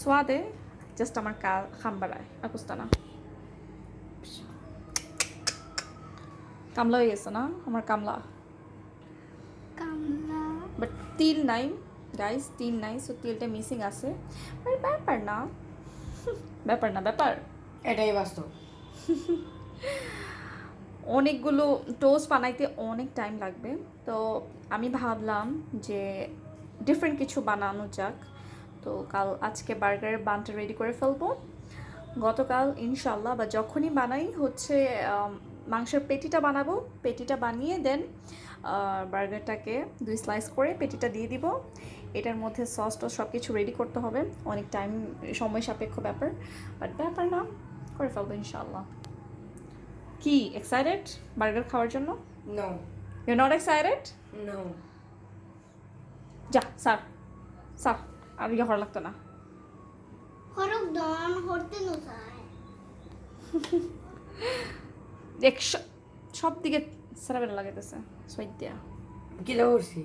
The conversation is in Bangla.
সোয়াদে জাস্ট আমার খাম্বারায় আকুস্তানা কামলা হয়ে গেছে না আমার কামলা কামলা বাট তিল নাই গাইস তিল নাই সো তিলটা মিসিং আছে বাট ব্যাপার না ব্যাপার না ব্যাপার এটাই বাস্তব। অনেকগুলো টোস্ট বানাইতে অনেক টাইম লাগবে তো আমি ভাবলাম যে ডিফারেন্ট কিছু বানানো যাক তো আজকে বার্গারের বানটা রেডি করে ফেলবো গতকাল ইনশাল্লাহ বা যখনই বানাই হচ্ছে মাংসের পেটিটা বানাবো পেটিটা বানিয়ে দেন বার্গারটাকে 2 স্লাইস করে পেটিটা দিয়ে দিব এটার মধ্যে সস টস সব কিছু রেডি করতে হবে অনেক টাইম সময় সাপেক্ষ ব্যাপার বাট ব্যাপার না করে ফেলবো ইনশাল্লাহ কি এক্সাইটেড বার্গার খাওয়ার জন্য no you not excited no যা স্যার স্যার আর ইয়ে হওয়ার লাগতো না হরক দন হরতে নসায় সব দিকে সারাবেলা লাগাইতেছে সৈদ্যা কি করছি